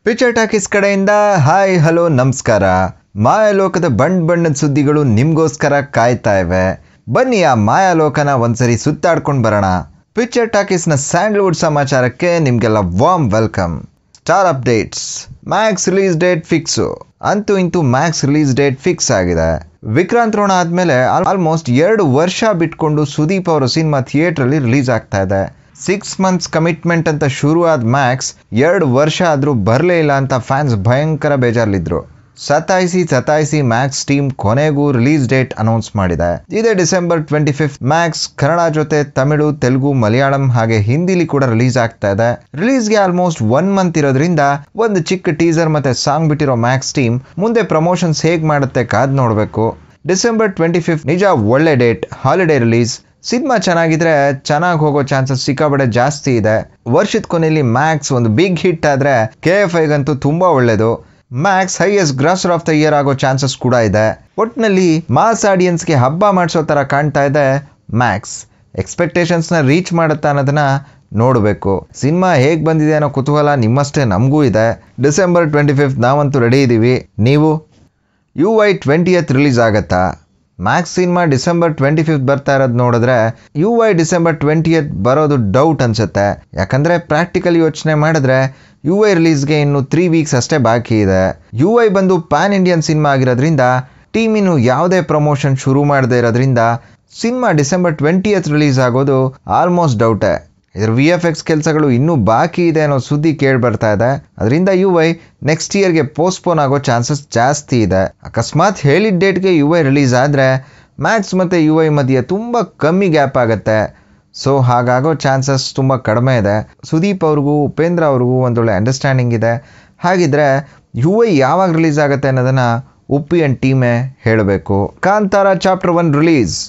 Picture talkies ಕಡೆಯಿಂದ hi hello ನಮಸ್ಕಾರ. ಮಾಯಾಲೋಕದ ಬಣ್ಣದ ಸುದ್ದಿಗಳು ನಿಮಗೋಸ್ಕರ ಕಾಯ್ತಾ ಇವೆ. ಬನ್ನಿ ಆ ಮಾಯಾಲೋಕನ ಒಂದ್ಸರಿ ಸುತ್ತಾಡ್ಕೊಂಡು ಬರೋಣ. ಪಿಕ್ಚರ್ ಟಾಕೀಸ್ನ ಸ್ಯಾಂಡಲ್ವುಡ್ ಸಮಾಚಾರಕ್ಕೆ ನಿಮಗೆಲ್ಲ warm welcome. Star updates. Max release date fix. ಅಂತೂ ಇಂತೂ ಮ್ಯಾಕ್ಸ್ ರಿಲೀಸ್ ಡೇಟ್ ಫಿಕ್ಸ್ ಆಗಿದೆ. ವಿಕ್ರಾಂತ್ ರೋಣ ಆದಮೇಲೆ ಆಲ್ಮೋಸ್ಟ್ 2 ವರ್ಷ ಬಿಟ್ಕೊಂಡು ಸುದೀಪ್ ಅವರ ಸಿನಿಮಾ ಥಿಯೇಟ್ರಲ್ಲಿ ರಿಲೀಸ್ ಆಗ್ತಾ ಇದೆ. 6 months ಕಮಿಟ್ಮೆಂಟ್ ಅಂತ ಶುರು ಆದ ಮ್ಯಾಕ್ಸ್ 2 ವರ್ಷ ಆದರೂ ಬರಲೇ ಇಲ್ಲ ಅಂತ ಫ್ಯಾನ್ಸ್ ಭಯಂಕರ ಬೇಜಾರಲ್ಲಿದ್ರು. ಸತಾಯಿಸಿ ಮ್ಯಾಕ್ಸ್ ಟೀಮ್ ಕೊನೆಗೂ ರಿಲೀಸ್ ಡೇಟ್ ಅನೌನ್ಸ್ ಮಾಡಿದೆ. ಇದೇ ಡಿಸೆಂಬರ್ 25 ಮ್ಯಾಕ್ಸ್ ಕನ್ನಡ ಜೊತೆ ತಮಿಳು, ತೆಲುಗು, ಮಲಯಾಳಂ ಹಾಗೆ ಹಿಂದಿಲಿ ಕೂಡ ರಿಲೀಸ್ ಆಗ್ತಾ ಇದೆ. ರಿಲೀಸ್ಗೆ ಆಲ್ಮೋಸ್ಟ್ 1 month ಇರೋದ್ರಿಂದ ಒಂದು ಚಿಕ್ಕ ಟೀಸರ್ ಮತ್ತೆ ಸಾಂಗ್ ಬಿಟ್ಟಿರೋ ಮ್ಯಾಕ್ಸ್ ಟೀಮ್ ಮುಂದೆ ಪ್ರಮೋಷನ್ಸ್ ಹೇಗ್ ಮಾಡುತ್ತೆ ಕಾದ್ ನೋಡಬೇಕು. ಡಿಸೆಂಬರ್ 25 ನಿಜ ಒಳ್ಳೆ ಡೇಟ್, ಹಾಲಿಡೇ ರಿಲೀಸ್. ಸಿನಿಮಾ ಚೆನ್ನಾಗಿದ್ರೆ ಚೆನ್ನಾಗಿ ಹೋಗೋ ಚಾನ್ಸಸ್ ಸಿಕ್ಕಾಪಟ್ಟೆ ಜಾಸ್ತಿ ಇದೆ. ವರ್ಷದ ಕೊನೆಯಲ್ಲಿ ಮ್ಯಾಕ್ಸ್ ಒಂದು ಬಿಗ್ ಹಿಟ್ ಆದ್ರೆ KFIಗಂತೂ ತುಂಬಾ ಒಳ್ಳೇದು. Max highest grosser of the year ಆಗೋ ಚಾನ್ಸಸ್ ಕೂಡ ಇದೆ. ಒಟ್ಟಿನಲ್ಲಿ ಮಾಸ್ ಆಡಿಯನ್ಸ್ಗೆ ಹಬ್ಬ ಮಾಡಿಸೋ ತರ ಕಾಣ್ತಾ ಇದೆ ಮ್ಯಾಕ್ಸ್. ಎಕ್ಸ್ಪೆಕ್ಟೇಷನ್ಸ್ನ ರೀಚ್ ಮಾಡುತ್ತಾ ಅನ್ನೋದನ್ನ ನೋಡಬೇಕು. ಸಿನಿಮಾ ಹೇಗೆ ಬಂದಿದೆ ಅನ್ನೋ ಕುತೂಹಲ ನಿಮ್ಮಷ್ಟೇ ನಮಗೂ ಇದೆ. ಡಿಸೆಂಬರ್ 25 ನಾವಂತೂ ರೆಡಿ ಇದ್ದೀವಿ. ನೀವು? UI 20th ರಿಲೀಸ್ ಆಗತ್ತಾ? ಮ್ಯಾಕ್ಸ್ ಸಿನಿಮಾ ಡಿಸೆಂಬರ್ 25 ಬರ್ತಾ ಇರೋದು ನೋಡಿದ್ರೆ UI ಡಿಸೆಂಬರ್ 20th ಬರೋದು ಡೌಟ್ ಅನ್ಸುತ್ತೆ. ಯಾಕಂದ್ರೆ ಪ್ರಾಕ್ಟಿಕಲ್ ಯೋಚನೆ ಮಾಡಿದ್ರೆ UI ರಿಲೀಸ್ಗೆ ಇನ್ನು 3 weeks ಅಷ್ಟೇ ಬಾಕಿ ಇದೆ. UI ಬಂದು ಪ್ಯಾನ್ ಇಂಡಿಯನ್ ಸಿನಿಮಾ ಆಗಿರೋದ್ರಿಂದ ಟೀಮ್ ಇನ್ನು ಯಾವುದೇ ಪ್ರಮೋಷನ್ ಶುರು ಮಾಡದೇ ಇರೋದ್ರಿಂದ ಸಿನಿಮಾ ಡಿಸೆಂಬರ್ 20th ರಿಲೀಸ್ ಆಗೋದು ಆಲ್ಮೋಸ್ಟ್ ಡೌಟೇ. ಇದರ VFX ಕೆಲಸಗಳು ಇನ್ನೂ ಬಾಕಿ ಇದೆ ಅನ್ನೋ ಸುದ್ದಿ ಕೇಳಿ ಬರ್ತಾ ಇದೆ. ಅದರಿಂದ UI ನೆಕ್ಸ್ಟ್ ಇಯರ್ಗೆ ಪೋಸ್ಟ್ಪೋನ್ ಆಗೋ ಚಾನ್ಸಸ್ ಜಾಸ್ತಿ ಇದೆ. ಅಕಸ್ಮಾತ್ ಹೇಳಿದ ಡೇಟ್ಗೆ UI ರಿಲೀಸ್ ಆದರೆ ಮ್ಯಾಕ್ಸ್ ಮತ್ತು UI ಮಧ್ಯೆ ತುಂಬ ಕಮ್ಮಿ ಗ್ಯಾಪ್ ಆಗುತ್ತೆ. ಸೊ ಹಾಗಾಗೋ ಚಾನ್ಸಸ್ ತುಂಬ ಕಡಿಮೆ ಇದೆ. ಸುದೀಪ್ ಅವ್ರಿಗೂ ಉಪೇಂದ್ರ ಅವ್ರಿಗೂ ಒಂದೊಳ್ಳೆ ಅಂಡರ್ಸ್ಟ್ಯಾಂಡಿಂಗ್ ಇದೆ. ಹಾಗಿದ್ರೆ UI ಯಾವಾಗ ರಿಲೀಸ್ ಆಗುತ್ತೆ ಅನ್ನೋದನ್ನು ಉಪ್ಪಿ ಅಂಡ್ ಟೀಮೇ ಹೇಳಬೇಕು. Kantara chapter 1 release.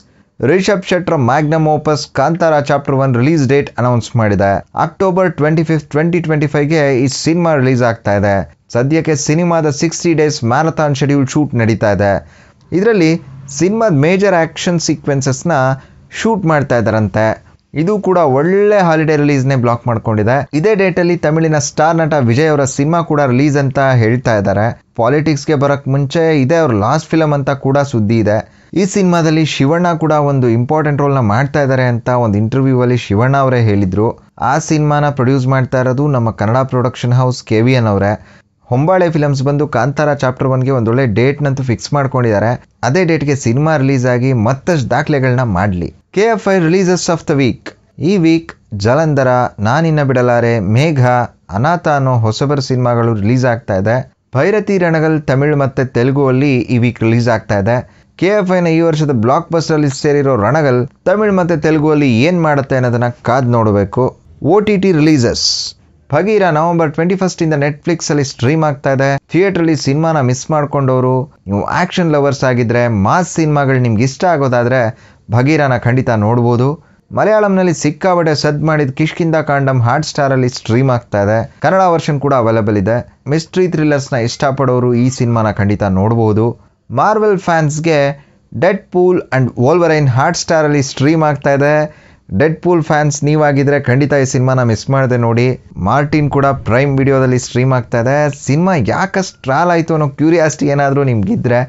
ರಿಷಬ್ ಶೆಟ್ಟರ್ magnum opus Kantara chapter 1 release date announce ಮಾಡಿದೆ. ಅಕ್ಟೋಬರ್ 25, 2025ಗೆ ಈ ಸಿನಿಮಾ ರಿಲೀಸ್ ಆಗ್ತಾ ಇದೆ. ಸದ್ಯಕ್ಕೆ ಸಿನಿಮಾದ 60 days ಮ್ಯಾರಥಾನ್ ಶೆಡ್ಯೂಲ್ ಶೂಟ್ ನಡೀತಾ ಇದೆ. ಇದರಲ್ಲಿ ಸಿನಿಮಾದ ಮೇಜರ್ ಆಕ್ಷನ್ ಸೀಕ್ವೆನ್ಸಸ್ನ ಶೂಟ್ ಮಾಡ್ತಾ ಇದ್ದಾರಂತೆ. ಇದು ಕೂಡ ಒಳ್ಳೆ ಹಾಲಿಡೇ ರಿಲೀಸ್ನೇ ಬ್ಲಾಕ್ ಮಾಡ್ಕೊಂಡಿದೆ. ಇದೇ ಡೇಟಲ್ಲಿ ತಮಿಳಿನ ಸ್ಟಾರ್ ನಟ ವಿಜಯ್ ಅವರ ಸಿನಿಮಾ ಕೂಡ ರಿಲೀಸ್ ಅಂತ ಹೇಳ್ತಾ ಇದ್ದಾರೆ. ಪಾಲಿಟಿಕ್ಸ್ಗೆ ಬರೋಕ್ಕೆ ಮುಂಚೆ ಇದೇ ಅವ್ರ ಲಾಸ್ಟ್ ಫಿಲಮ್ ಅಂತ ಕೂಡ ಸುದ್ದಿ ಇದೆ. ಈ ಸಿನಿಮಾದಲ್ಲಿ ಶಿವಣ್ಣ ಕೂಡ ಒಂದು ಇಂಪಾರ್ಟೆಂಟ್ ರೋಲ್ನ ಮಾಡ್ತಾ ಇದ್ದಾರೆ ಅಂತ ಒಂದು ಇಂಟರ್ವ್ಯೂ ಅಲ್ಲಿ ಶಿವಣ್ಣ ಅವರೇ ಹೇಳಿದ್ರು. ಆ ಸಿನಿಮಾನ ಪ್ರೊಡ್ಯೂಸ್ ಮಾಡ್ತಾ ಇರೋದು ನಮ್ಮ ಕನ್ನಡ ಪ್ರೊಡಕ್ಷನ್ ಹೌಸ್ KVN ಅವರೇ. ಹೊಂಬಾಳೆ ಫಿಲಮ್ಸ್ ಬಂದು ಕಾಂತಾರ ಚಾಪ್ಟರ್ 1ಗೆ ಒಂದೊಳ್ಳೆ ಡೇಟ್ನಂತೂ ಫಿಕ್ಸ್ ಮಾಡ್ಕೊಂಡಿದ್ದಾರೆ. ಅದೇ ಡೇಟ್ಗೆ ಸಿನಿಮಾ ರಿಲೀಸ್ ಆಗಿ ಮತ್ತಷ್ಟು ದಾಖಲೆಗಳನ್ನ ಮಾಡಲಿ. KFI releases of the week. ಈ ವೀಕ್ ಜಲಂಧರ, ನಾನಿನ್ನ ಬಿಡಲಾರೆ, ಮೇಘ, ಅನಾಥ ಅನ್ನೋ ಹೊಸಬರ ಸಿನಿಮಾಗಳು ರಿಲೀಸ್ ಆಗ್ತಾ ಇದೆ. ಭೈರತಿ ರಣಗಲ್ ತಮಿಳು ಮತ್ತು ತೆಲುಗು ಅಲ್ಲಿ ಈ ವೀಕ್ ರಿಲೀಸ್ ಆಗ್ತಾ ಇದೆ. KFIನ ಈ ವರ್ಷದ ಬ್ಲಾಕ್ ಬಸ್ಟರ್ ಅಲ್ಲಿ ಸೇರಿರೋ ರಣಗಲ್ ತಮಿಳು ಮತ್ತು ತೆಲುಗು ಅಲ್ಲಿ ಏನ್ ಮಾಡುತ್ತೆ ಅನ್ನೋದನ್ನ ಕಾದ್ ನೋಡಬೇಕು. OTT releases. ಭಗೀರ ನವೆಂಬರ್ 21 ಇಂದ ನೆಟ್ಫ್ಲಿಕ್ಸ್ ಅಲ್ಲಿ ಸ್ಟ್ರೀಮ್ ಆಗ್ತಾ ಇದೆ. ಥಿಯೇಟರ್ ಅಲ್ಲಿ ಸಿನಿಮಾನ ಮಿಸ್ ಮಾಡ್ಕೊಂಡವರು, ನೀವು ಆಕ್ಷನ್ ಲವರ್ಸ್ ಆಗಿದ್ರೆ, ಮಾಸ್ ಸಿನಿಮಾಗಳು ನಿಮ್ಗೆ ಇಷ್ಟ ಆಗೋದಾದ್ರೆ ಭಗೀರನ ಖಂಡಿತ ನೋಡ್ಬೋದು. ಮಲಯಾಳಂನಲ್ಲಿ ಸಿಕ್ಕಾಪಟ್ಟೆ ಸದ್ ಮಾಡಿದ ಕಿಷ್ಕಿಂದ ಕಾಂಡಮ್ ಹಾಟ್ ಸ್ಟಾರ್ ಅಲ್ಲಿ ಸ್ಟ್ರೀಮ್ ಆಗ್ತಾ ಇದೆ. ಕನ್ನಡ ವರ್ಷನ್ ಕೂಡ ಅವೈಲೇಬಲ್ ಇದೆ. ಮಿಸ್ಟ್ರಿ ಥ್ರಿಲ್ಲರ್ಸ್ನ ಇಷ್ಟಪಡೋರು ಈ ಸಿನಿಮಾನ ಖಂಡಿತ ನೋಡ್ಬೋದು. ಮಾರ್ವೆಲ್ ಫ್ಯಾನ್ಸ್ಗೆ Deadpool and Wolverine Hotstar ಅಲ್ಲಿ ಸ್ಟ್ರೀಮ್ ಆಗ್ತಾ ಇದೆ. ಡೆಡ್ ಪೂಲ್ ಫ್ಯಾನ್ಸ್ ನೀವಾಗಿದ್ರೆ ಖಂಡಿತ ಈ ಸಿನಿಮಾನ ಮಿಸ್ ಮಾಡದೆ ನೋಡಿ. ಮಾರ್ಟಿನ್ ಕೂಡ ಪ್ರೈಮ್ ವಿಡಿಯೋದಲ್ಲಿ ಸ್ಟ್ರೀಮ್ ಆಗ್ತಾ ಇದೆ. ಸಿನಿಮಾ ಯಾಕಷ್ಟು ಟ್ರಾಲ್ ಆಯಿತು ಅನ್ನೋ ಕ್ಯೂರಿಯಾಸಿಟಿ ಏನಾದರೂ ನಿಮ್ಗಿದ್ರೆ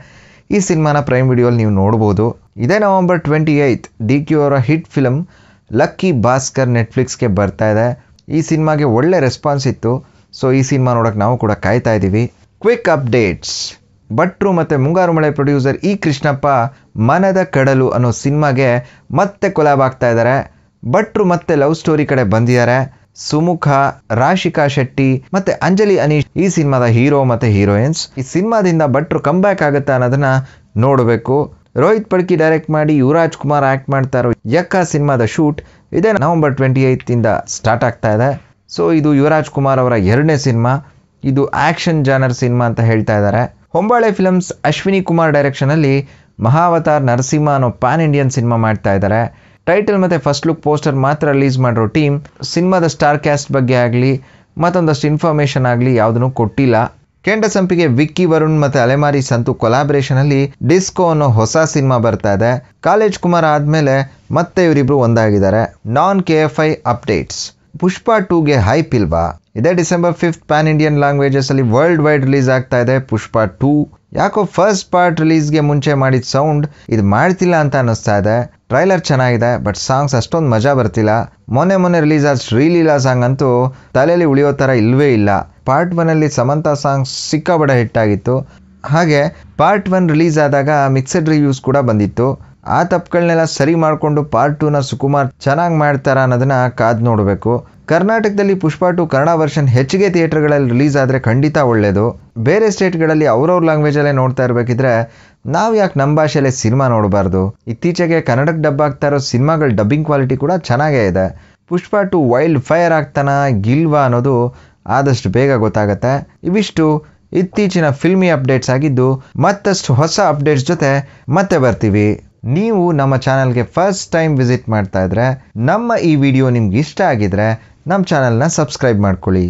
ಈ ಸಿನಿಮಾನ ಪ್ರೈಮ್ ವಿಡಿಯೋಲಿ ನೀವು ನೋಡ್ಬೋದು. ಇದೇ ನವೆಂಬರ್ 28 DQ ಅವರ ಹಿಟ್ ಫಿಲಮ್ ಲಕ್ಕಿ ಭಾಸ್ಕರ್ ನೆಟ್ಫ್ಲಿಕ್ಸ್ಗೆ ಬರ್ತಾ ಇದೆ. ಈ ಸಿನಿಮಾಗೆ ಒಳ್ಳೆ ರೆಸ್ಪಾನ್ಸ್ ಇತ್ತು. ಸೊ ಈ ಸಿನಿಮಾ ನೋಡೋಕೆ ನಾವು ಕೂಡ ಕಾಯ್ತಾ ಇದ್ದೀವಿ. Quick updates. ಭಟ್ರು ಮತ್ತು ಮುಂಗಾರು ಮಳೆ ಪ್ರೊಡ್ಯೂಸರ್ ಕೃಷ್ಣಪ್ಪ ಮನದ ಕಡಲು ಅನ್ನೋ ಸಿನಿಮಾಗೆ ಮತ್ತೆ ಕೊಲಾಬ್ ಆಗ್ತಾ ಇದ್ದಾರೆ. ಭಟ್ರು ಮತ್ತೆ ಲವ್ ಸ್ಟೋರಿ ಕಡೆ ಬಂದಿದ್ದಾರೆ. ಸುಮುಖ, ರಾಶಿಕಾ ಶೆಟ್ಟಿ ಮತ್ತೆ ಅಂಜಲಿ ಅನೀಶ್ ಈ ಸಿನಿಮಾದ ಹೀರೋ ಮತ್ತೆ ಹೀರೋಯಿನ್ಸ್. ಈ ಸಿನಿಮಾದಿಂದ ಭಟ್ರು ಕಂಬ್ಯಾಕ್ ಆಗುತ್ತಾ ಅನ್ನೋದನ್ನ ನೋಡಬೇಕು. ರೋಹಿತ್ ಪಡ್ಕಿ ಡೈರೆಕ್ಟ್ ಮಾಡಿ ಯುವರಾಜ್ ಕುಮಾರ್ ಆಕ್ಟ್ ಮಾಡ್ತಾ ಇರೋ ಯಕ್ಕ ಸಿನಿಮಾದ ಶೂಟ್ ಇದೇ ನವೆಂಬರ್ 28 ಇಂದ ಸ್ಟಾರ್ಟ್ ಆಗ್ತಾ ಇದೆ. ಸೊ ಇದು ಯುವರಾಜ್ ಕುಮಾರ್ ಅವರ 2ನೇ ಸಿನಿಮಾ. ಇದು ಆಕ್ಷನ್ ಜಾನರ್ ಸಿನಿಮಾ ಅಂತ ಹೇಳ್ತಾ ಇದ್ದಾರೆ. ಹೊಂಬಾಳೆ ಫಿಲಮ್ಸ್ ಅಶ್ವಿನಿ ಕುಮಾರ್ ಡೈರೆಕ್ಷನ್ ಅಲ್ಲಿ ಮಹಾವತಾರ್ ನರಸಿಂಹ ಅನ್ನೋ ಪ್ಯಾನ್ ಇಂಡಿಯನ್ ಸಿನಿಮಾ ಮಾಡ್ತಾ ಇದ್ದಾರೆ. ಟೈಟಲ್ ಮತ್ತು ಫಸ್ಟ್ ಲುಕ್ ಪೋಸ್ಟರ್ ಮಾತ್ರ ರಿಲೀಸ್ ಮಾಡಿರೋ ಟೀಮ್ ಸಿನಿಮಾದ ಸ್ಟಾರ್ ಕ್ಯಾಸ್ಟ್ ಬಗ್ಗೆ ಆಗಲಿ ಮತ್ತೊಂದಷ್ಟು ಇನ್ಫಾರ್ಮೇಷನ್ ಆಗಲಿ ಯಾವುದನ್ನು ಕೊಟ್ಟಿಲ್ಲ. ಕೆಂಡ ಸಂಪಿಗೆ ವಿಕ್ಕಿ ವರುಣ್ ಮತ್ತು ಅಲೆಮಾರಿ ಸಂತು ಕೊಲಾಬರೇಷನ್ ಅಲ್ಲಿ ಡಿಸ್ಕೋ ಅನ್ನೋ ಹೊಸ ಸಿನಿಮಾ ಬರ್ತಾ ಇದೆ. ಕಾಲೇಜ್ ಕುಮಾರ್ ಆದ್ಮೇಲೆ ಮತ್ತೆ ಇವರಿಬ್ರು ಒಂದಾಗಿದ್ದಾರೆ. ನಾನ್ KFI ಅಪ್ಡೇಟ್ಸ್. ಪುಷ್ಪ 2ಗೆ ಹೈಪ್ ಇಲ್ವಾ? ಇದೇ ಡಿಸೆಂಬರ್ 5 ಪ್ಯಾನ್ ಇಂಡಿಯನ್ ಲ್ಯಾಂಗ್ವೇಜಸ್ ಅಲ್ಲಿ ವರ್ಲ್ಡ್ ವೈಡ್ ರಿಲೀಸ್ ಆಗ್ತಾ ಇದೆ ಪುಷ್ಪ 2. ಯಾಕೋ ಫಸ್ಟ್ ಪಾರ್ಟ್ ರಿಲೀಸ್ಗೆ ಮುಂಚೆ ಮಾಡಿದ ಸೌಂಡ್ ಇದು ಮಾಡ್ತಿಲ್ಲ ಅಂತ ಅನ್ನಿಸ್ತಾ ಇದೆ. ಟ್ರೈಲರ್ ಚೆನ್ನಾಗಿದೆ, ಬಟ್ ಸಾಂಗ್ಸ್ ಅಷ್ಟೊಂದು ಮಜಾ ಬರ್ತಿಲ್ಲ. ಮೊನ್ನೆ ರಿಲೀಸ್ ಆದ ಶ್ರೀಲೀಲಾ ಸಾಂಗ್ ಅಂತೂ ತಲೆಯಲ್ಲಿ ಉಳಿಯೋ ಥರ ಇಲ್ವೇ ಇಲ್ಲ. ಪಾರ್ಟ್ 1 ಅಲ್ಲಿ ಸಮಂತಾ ಸಾಂಗ್ ಸಿಕ್ಕಾಬಡ ಹಿಟ್ ಆಗಿತ್ತು. ಹಾಗೆ ಪಾರ್ಟ್ 1 ರಿಲೀಸ್ ಆದಾಗ ಮಿಕ್ಸಡ್ ರಿವ್ಯೂಸ್ ಕೂಡ ಬಂದಿತ್ತು. ಆ ತಪ್ಪುಗಳನ್ನೆಲ್ಲ ಸರಿ ಮಾಡಿಕೊಂಡು ಪಾರ್ಟ್ 2ನ ಸುಕುಮಾರ್ ಚೆನ್ನಾಗಿ ಮಾಡ್ತಾರ ಅನ್ನೋದನ್ನ ಕಾದು ನೋಡಬೇಕು. ಕರ್ನಾಟಕದಲ್ಲಿ ಪುಷ್ಪ 2 ಕನ್ನಡ ವರ್ಷನ್ ಹೆಚ್ಚಿಗೆ ಥಿಯೇಟರ್ಗಳಲ್ಲಿ ರಿಲೀಸ್ ಆದರೆ ಖಂಡಿತ ಒಳ್ಳೆಯದು. ಬೇರೆ ಸ್ಟೇಟ್ಗಳಲ್ಲಿ ಅವ್ರವ್ರ ಲ್ಯಾಂಗ್ವೇಜಲ್ಲೇ ನೋಡ್ತಾ ಇರಬೇಕಿದ್ರೆ ನಾವು ಯಾಕೆ ನಮ್ಮ ಭಾಷೆಯಲ್ಲೇ ಸಿನಿಮಾ ನೋಡಬಾರ್ದು? ಇತ್ತೀಚೆಗೆ ಕನ್ನಡಕ್ಕೆ ಡಬ್ ಆಗ್ತಾ ಇರೋ ಸಿನಿಮಾಗಳ ಡಬ್ಬಿಂಗ್ ಕ್ವಾಲಿಟಿ ಕೂಡ ಚೆನ್ನಾಗೇ ಇದೆ. ಪುಷ್ಪ 2 ವೈಲ್ಡ್ ಫೈರ್ ಆಗ್ತಾನ ಗಿಲ್ವಾ ಅನ್ನೋದು ಆದಷ್ಟು ಬೇಗ ಗೊತ್ತಾಗತ್ತೆ. ಇವಿಷ್ಟು ಇತ್ತೀಚಿನ ಫಿಲ್ಮಿ ಅಪ್ಡೇಟ್ಸ್ ಆಗಿದ್ದು, ಮತ್ತಷ್ಟು ಹೊಸ ಅಪ್ಡೇಟ್ಸ್ ಜೊತೆ ಮತ್ತೆ ಬರ್ತೀವಿ. ನೀವು ನಮ್ಮ ಚಾನಲ್ಗೆ ಫಸ್ಟ್ ಟೈಮ್ ವಿಸಿಟ್ ಮಾಡ್ತಾ ಇದ್ರೆ, ನಮ್ಮ ಈ ವಿಡಿಯೋ ನಿಮ್ಗೆ ಇಷ್ಟ ಆಗಿದ್ರೆ ನಮ್ಮ ಚಾನಲ್ನ ಸಬ್ಸ್ಕ್ರೈಬ್ ಮಾಡ್ಕೊಳ್ಳಿ.